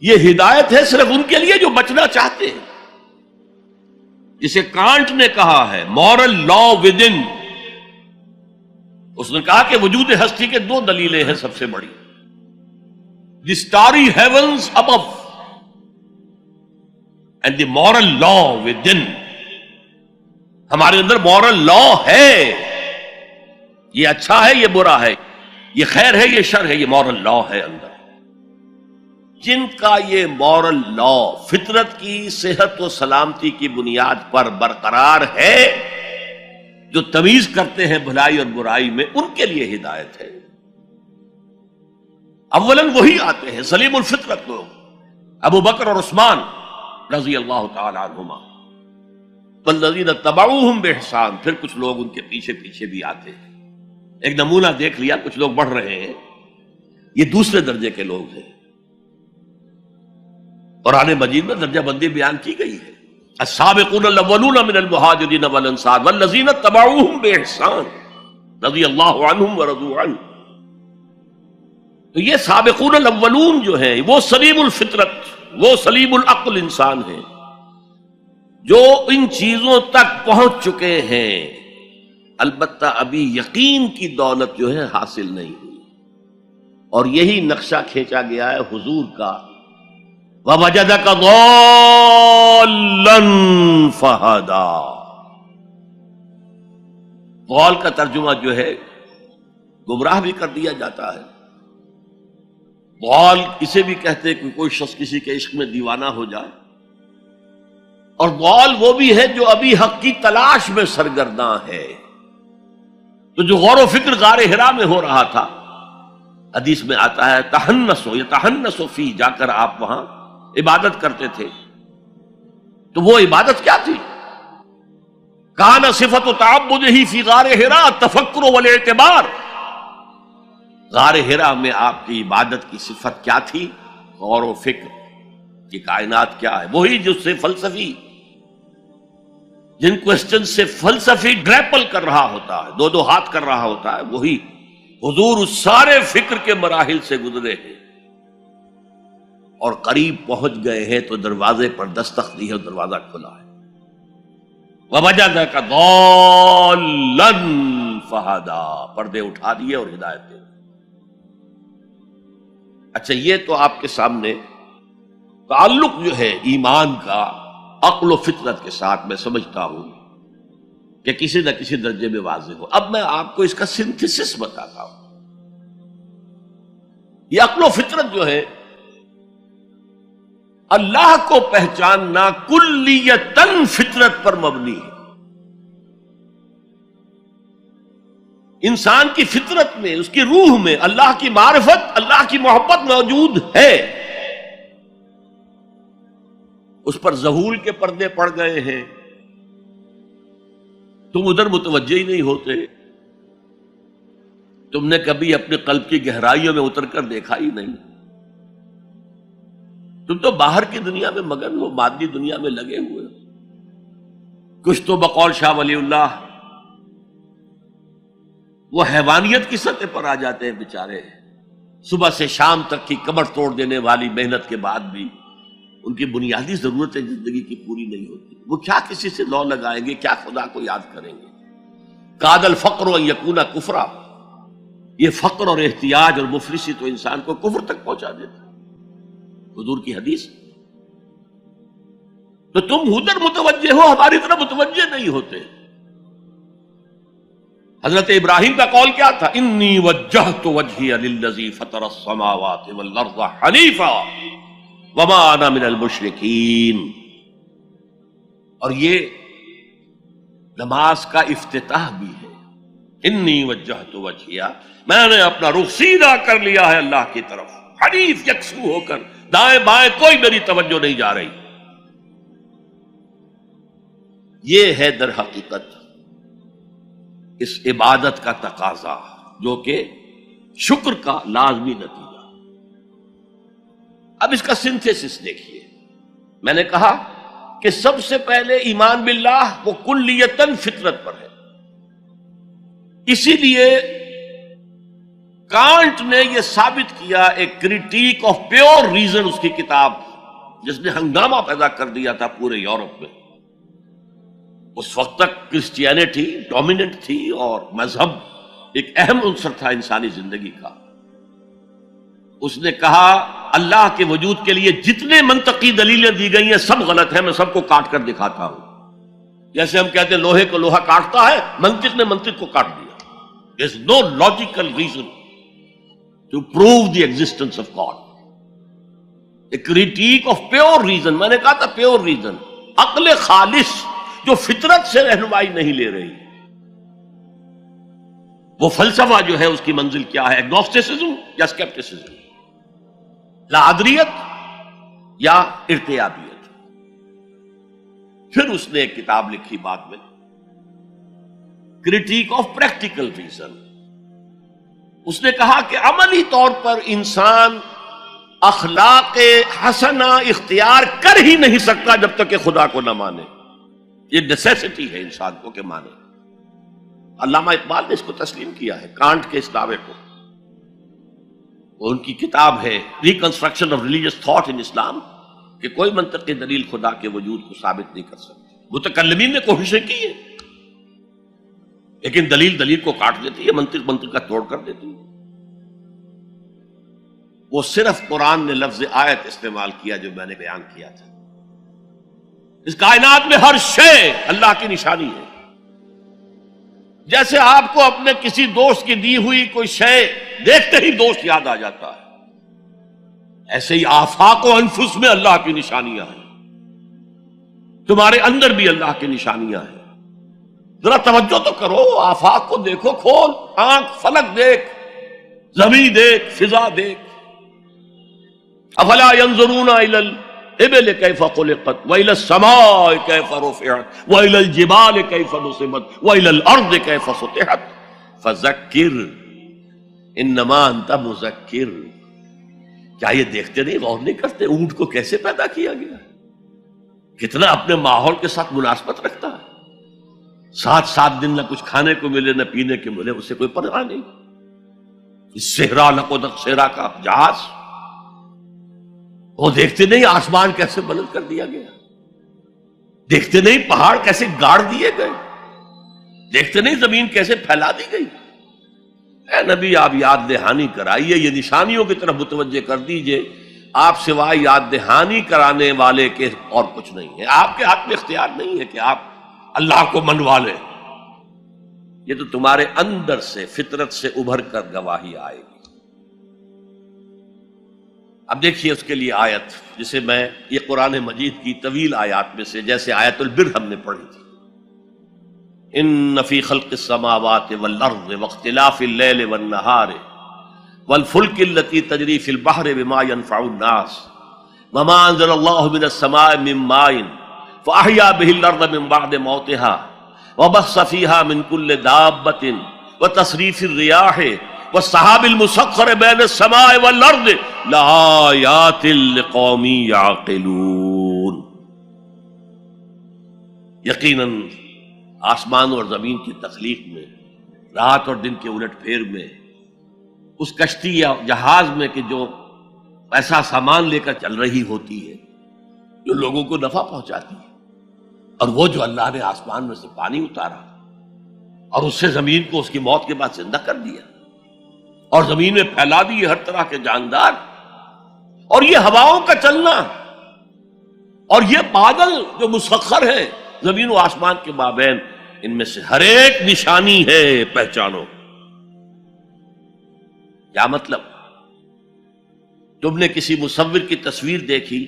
یہ ہدایت ہے صرف ان کے لیے جو بچنا چاہتے ہیں. جسے کانٹ نے کہا ہے مورل لا ود ان. اس نے کہا کہ وجود ہستی کے دو دلیلیں ہیں سب سے بڑی. The starry heavens above and the moral law within. ہمارے اندر مورل لا ہے، یہ اچھا ہے یہ برا ہے، یہ خیر ہے یہ شر ہے، یہ مورل لا ہے اندر. جن کا یہ مورل لا فطرت کی صحت و سلامتی کی بنیاد پر برقرار ہے، جو تمیز کرتے ہیں بھلائی اور برائی میں، ان کے لیے ہدایت ہے. اولاً وہی آتے ہیں سلیم الفطرت لوگ، ابو بکر اور عثمان رضی اللہ تعالی عنہما، والذین تبعوہم بإحسان. پھر کچھ لوگ ان کے پیچھے پیچھے بھی آتے ہیں. ایک نمونہ دیکھ لیا، کچھ لوگ بڑھ رہے ہیں، یہ دوسرے درجے کے لوگ ہیں. قرآن مجید میں درجہ بندی بیان کی گئی ہے. السابقون الاولون من المہاجرین والانصار والذین تبعوہم بإحسان رضی اللہ عنہم ورضوا عنہ. تو یہ سابقون الاولون جو ہیں وہ سلیم الفطرت، وہ سلیم العقل انسان ہیں جو ان چیزوں تک پہنچ چکے ہیں. البتہ ابھی یقین کی دولت جو ہے حاصل نہیں ہوئی، اور یہی نقشہ کھینچا گیا ہے حضور کا وَوَجَدَكَ ضَالًّا فَهَدَىٰ. ضال کا ترجمہ جو ہے گمراہ بھی کر دیا جاتا ہے. ضال اسے بھی کہتے ہیں کہ کوئی شخص کسی کے عشق میں دیوانہ ہو جائے، اور ضال وہ بھی ہے جو ابھی حق کی تلاش میں سرگرداں ہے. تو جو غور و فکر غار حرا میں ہو رہا تھا، حدیث میں آتا ہے تحنسو یتحنسو فی، جا کر آپ وہاں عبادت کرتے تھے. تو وہ عبادت کیا تھی؟ کان صفت تعبدہ فی غار حرا التفکر والاعتبار. غار حرا میں آپ کی عبادت کی صفت کیا تھی؟ غور و فکر کہ کائنات کیا ہے. وہی جس سے فلسفی، جن کوسچن سے فلسفی گریپل کر رہا ہوتا ہے، دو دو ہاتھ کر رہا ہوتا ہے، وہی حضور اس سارے فکر کے مراحل سے گزرے ہیں اور قریب پہنچ گئے ہیں. تو دروازے پر دستک دی ہے، دروازہ کھلا ہے. وَوَجَدَكَ ضَالًّا فَهَدَىٰ. پردے اٹھا دیے اور ہدایت دے. اچھا، یہ تو آپ کے سامنے تعلق جو ہے ایمان کا عقل و فطرت کے ساتھ میں سمجھتا ہوں کہ کسی نہ کسی درجے میں واضح ہو. اب میں آپ کو اس کا سنتھسس بتاتا ہوں. یہ عقل و فطرت جو ہے اللہ کو پہچاننا کلیتاً فطرت پر مبنی ہے. انسان کی فطرت میں، اس کی روح میں اللہ کی معرفت، اللہ کی محبت موجود ہے. اس پر ظہول کے پردے پڑ گئے ہیں، تم ادھر متوجہ ہی نہیں ہوتے. تم نے کبھی اپنے قلب کی گہرائیوں میں اتر کر دیکھا ہی نہیں. تم تو باہر کی دنیا میں مگن ہو، مادی دنیا میں لگے ہوئے. کچھ تو بقول شاہ ولی اللہ وہ حیوانیت کی سطح پر آ جاتے ہیں بیچارے. صبح سے شام تک کی کمر توڑ دینے والی محنت کے بعد بھی ان کی بنیادی ضرورتیں زندگی کی پوری نہیں ہوتی. وہ کیا کسی سے لو لگائیں گے، کیا خدا کو یاد کریں گے. کاد الفقر ان یکون کفرا. یہ فقر اور احتیاج اور مفلسی تو انسان کو کفر تک پہنچا دیتا. حضور کی حدیث. تو تم ادھر متوجہ ہو، ہماری طرح متوجہ نہیں ہوتے. حضرت ابراہیم کا قول کیا تھا؟ انی وجہت وجہی للذی فطر السماوات والارض حنیفا وما انا من المشرکین. اور یہ نماز کا افتتاح بھی ہے. انی وجہت وجہی، میں نے اپنا رخ سیدھا کر لیا ہے اللہ کی طرف، حنیف یکسو ہو کر، دائیں بائیں کوئی میری توجہ نہیں جا رہی. یہ ہے در حقیقت اس عبادت کا تقاضا، جو کہ شکر کا لازمی نتیجہ. اب اس کا سنتھیسس دیکھیے. میں نے کہا کہ سب سے پہلے ایمان باللہ وہ کلیتاً فطرت پر ہے. اسی لیے کانٹ نے یہ ثابت کیا، ایک کریٹیک آف پیور ریزن، اس کی کتاب جس نے ہنگامہ پیدا کر دیا تھا پورے یورپ میں. اس وقت تک کرسچینٹی ڈومیننٹ تھی اور مذہب ایک اہم عنصر تھا انسانی زندگی کا. اس نے کہا اللہ کے وجود کے لیے جتنے منطقی دلیلیں دی گئی ہیں سب غلط ہیں، میں سب کو کاٹ کر دکھاتا ہوں. جیسے ہم کہتے ہیں لوہے کو لوہا کاٹتا ہے، منطق نے منطق کو کاٹ دیا. There is no logical reason to prove the existence of God. A critique of pure reason، میں نے کہا تھا پیور ریزن، عقل خالص جو فطرت سے رہنمائی نہیں لے رہی. وہ فلسفہ جو ہے اس کی منزل کیا ہے؟ ایگنوسٹسزم یا اسکیپٹسزم، لا ادریت یا ارتیابیت. پھر اس نے ایک کتاب لکھی بعد میں، کریٹیک آف پریکٹیکل ریزن. اس نے کہا کہ عملی طور پر انسان اخلاق حسنہ اختیار کر ہی نہیں سکتا جب تک کہ خدا کو نہ مانے. یہ نیسیسٹی ہے انسان کو کہ مانے. علامہ اقبال نے اس کو تسلیم کیا ہے، کانٹ کے اس دعوے کو. وہ ان کی کتاب ہے reconstruction of religious thought in Islam, کہ کوئی منطقی دلیل خدا کے وجود کو ثابت نہیں کر سکتی. متکلمین نے کوششیں کی ہیں لیکن دلیل دلیل کو کاٹ دیتی ہے، منطق منطق کا توڑ کر دیتی ہے. وہ صرف قرآن نے لفظ آیت استعمال کیا جو میں نے بیان کیا تھا. اس کائنات میں ہر شے اللہ کی نشانی ہے. جیسے آپ کو اپنے کسی دوست کی دی ہوئی کوئی شے دیکھتے ہی دوست یاد آ جاتا ہے، ایسے ہی آفاق و انفس میں اللہ کی نشانیاں ہیں. تمہارے اندر بھی اللہ کی نشانیاں ہیں. ذرا توجہ تو کرو، آفاق کو دیکھو، کھول آنکھ، فلک دیکھ، زمین دیکھ، فضا دیکھ. افلا ينظرون الى الابل كيف خلقت والى السماء كيف رفعت والى الجبال كيف نصبت والى الارض كيف سطحت فذكر انما انت مذکر. کیا یہ دیکھتے نہیں، غور نہیں کرتے اونٹ کو کیسے پیدا کیا گیا، کتنا اپنے ماحول کے ساتھ مناسبت رکھتا ہے. 7 دن نہ کچھ کھانے کو ملے نہ پینے کے ملے، اسے کوئی پرواہ نہیں. صحرا لقدت صحرا کا جہاز، وہ دیکھتے نہیں آسمان کیسے بلند کر دیا گیا، دیکھتے نہیں پہاڑ کیسے گاڑ دیے گئے، دیکھتے نہیں زمین کیسے پھیلا دی گئی. اے نبی آپ یاد دہانی کرائیے، یہ نشانیوں کی طرف متوجہ کر دیجئے. آپ سوائے یاد دہانی کرانے والے کے اور کچھ نہیں ہے. آپ کے ہاتھ میں اختیار نہیں ہے کہ آپ اللہ کو منوا لیں. یہ تو تمہارے اندر سے فطرت سے ابھر کر گواہی آئے گی. اب دیکھیے اس کے لیے آیت، جسے میں یہ قرآن مجید کی طویل آیات میں سے، جیسے آیت البر ہم نے پڑھی تھی، ان فی خلق السماوات والارض واختلاف اللیل والنہار والفلک التي تجری فی البحر بما ينفع الناس وما انزل اللہ من السماء من ماء فاحیا به الارض من بعد موتها وبث فیہا من کل دابۃ وتصریف الریاح والسحاب المسخر بین السماء والارض لآیات لقوم یعقلون. یقیناً آسمان اور زمین کی تخلیق میں، رات اور دن کے الٹ پھیر میں، اس کشتی یا جہاز میں کہ جو ایسا سامان لے کر چل رہی ہوتی ہے جو لوگوں کو نفع پہنچاتی ہے، اور وہ جو اللہ نے آسمان میں سے پانی اتارا اور اس سے زمین کو اس کی موت کے بعد زندہ کر دیا اور زمین میں پھیلا دیے ہر طرح کے جاندار، اور یہ ہواؤں کا چلنا اور یہ بادل جو مسخر ہیں زمین و آسمان کے مابین، ان میں سے ہر ایک نشانی ہے، پہچانو. کیا مطلب؟ تم نے کسی مصور کی تصویر دیکھی،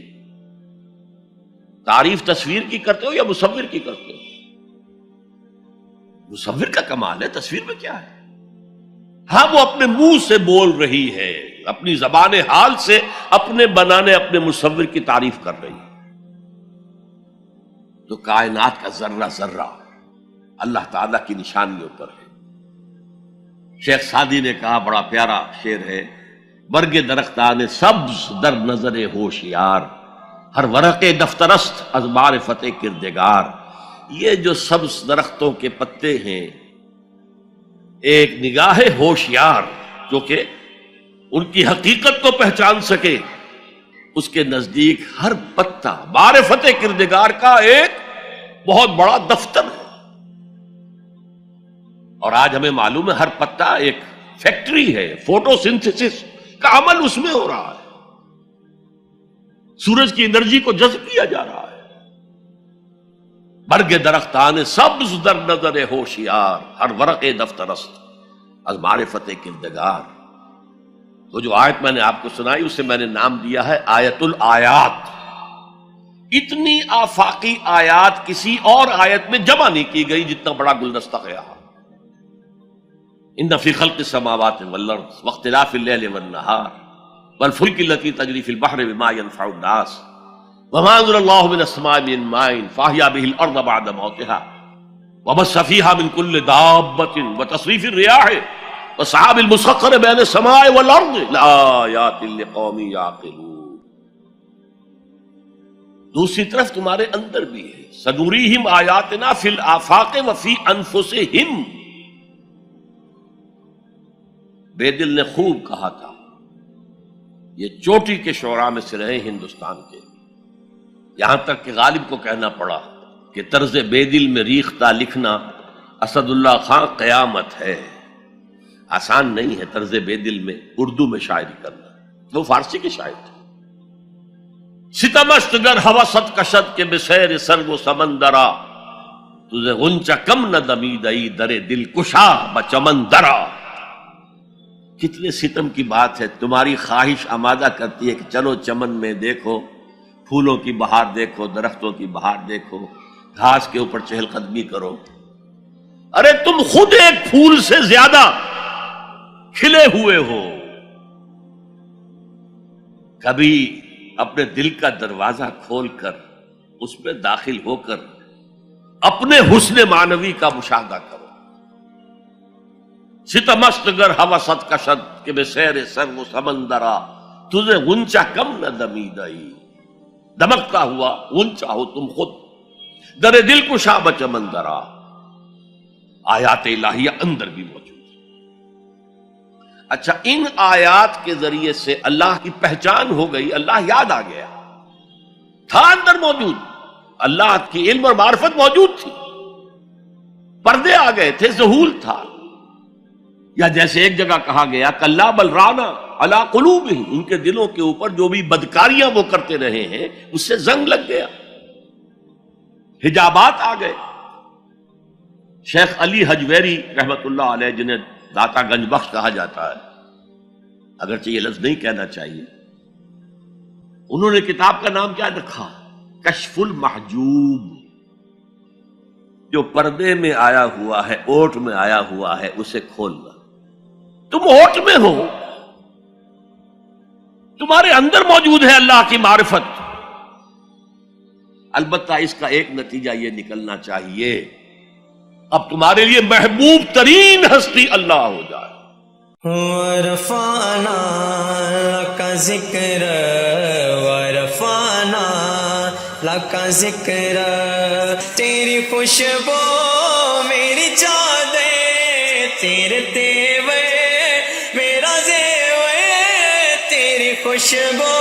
تعریف تصویر کی کرتے ہو یا مصور کی کرتے ہو؟ مصور کا کمال ہے، تصویر میں کیا ہے؟ ہاں وہ اپنے منہ سے بول رہی ہے، اپنی زبان حال سے اپنے بنانے اپنے مصور کی تعریف کر رہی ہے. تو کائنات کا ذرہ ذرہ اللہ تعالیٰ کی نشانیوں پر ہے. شیخ سعدی نے کہا، بڑا پیارا شعر ہے، برگ درختان سبز در نظر ہوشیار ہر ورق دفترست از معرفت کردگار. یہ جو سبز درختوں کے پتے ہیں، ایک نگاہ ہوشیار جو کہ ان کی حقیقت کو پہچان سکے، اس کے نزدیک ہر پتا معرفت کردگار کا ایک بہت بڑا دفتر ہے۔ اور آج ہمیں معلوم ہے ہر پتا ایک فیکٹری ہے، فوٹو سنتھسس کا عمل اس میں ہو رہا ہے، سورج کی انرجی کو جذب کیا جا رہا ہے۔ برگ درختان سبز در نظر ہوشیار، ہر ورق دفتر است از معرفت کردگار۔ وہ جو آیت میں نے آپ کو سنائی اسے میں نے نام دیا ہے آیت الآیات۔ اتنی آفاقی آیات کسی اور آیت میں جمع نہیں کی گئی جتنا بڑا گلدستہ ہے یہاں۔ ان فی خلق السماوات والارض واختلاف اللیل والنہار والفلک التي تجری فی البحر بما ينفع الناس وما انزل اللہ من السماء من ماء فاحیا به الارض بعد موتها وبث فیہا من کل دابۃ وتصریف الرياح والسحاب المسخر بین السماء والارض لآیات لقوم یعقلون۔ دوسری طرف تمہارے اندر بھی ہے، سنوریہم آیاتنا فی الآفاق وفی انفسہم۔ بے دل نے خوب کہا تھا، یہ چوٹی کے شعراء میں سے رہے ہندوستان کے، یہاں تک کہ غالب کو کہنا پڑا کہ طرز بے دل میں ریختہ لکھنا اسد اللہ خان قیامت ہے۔ آسان نہیں ہے طرز بے دل میں اردو میں شاعری کرنا، وہ فارسی کے شاعر تھے۔ ستمست گر ہوست کشد کے بسیر سر و سمندرا تجھے غنچہ کم نہ دمیدئی در دل کشا بچمن درا۔ کتنے ستم کی بات ہے، تمہاری خواہش آمادہ کرتی ہے کہ چلو چمن میں دیکھو، پھولوں کی بہار دیکھو، درختوں کی بہار دیکھو، گھاس کے اوپر چہل قدمی کرو۔ ارے تم خود ایک پھول سے زیادہ کھلے ہوئے ہو۔ کبھی اپنے دل کا دروازہ کھول کر اس میں داخل ہو کر اپنے حسن معنوی کا مشاہدہ کرو۔ ستمست گر ہوست کشد کہ بے سیر سر و سمندرا تجھے غنچہ کم نہ دمیدئی۔ دمکتا ہوا غنچہ ہو تم خود، در دل کشا بچمندرا۔ آیات الہیہ اندر بھی موجود ہے۔ اچھا، ان آیات کے ذریعے سے اللہ کی پہچان ہو گئی، اللہ یاد آ گیا، تھا اندر موجود، اللہ کی علم اور معرفت موجود تھی، پردے آ گئے تھے، ظہور تھا۔ یا جیسے ایک جگہ کہا گیا کلا بل رانا علی قلوبہم، ان کے دلوں کے اوپر جو بھی بدکاریاں وہ کرتے رہے ہیں اس سے زنگ لگ گیا، حجابات آ گئے۔ شیخ علی حجویری رحمت اللہ علیہ، جنہیں داتا گنج بخش کہا جاتا ہے، اگرچہ یہ لفظ نہیں کہنا چاہیے، انہوں نے کتاب کا نام کیا رکھا؟ کشف المحجوب۔ جو پردے میں آیا ہوا ہے، اوٹ میں آیا ہوا ہے، اسے کھولنا۔ تم اوٹ میں ہو، تمہارے اندر موجود ہے اللہ کی معرفت۔ البتہ اس کا ایک نتیجہ یہ نکلنا چاہیے، اب تمہارے لیے محبوب ترین ہستی اللہ ہو جائے۔ ورفعنا لک ذکر ورفعنا لک ذکر، تیری خوشبو میری چادر، تیرے تیور میرا زیور، تیری خوشبو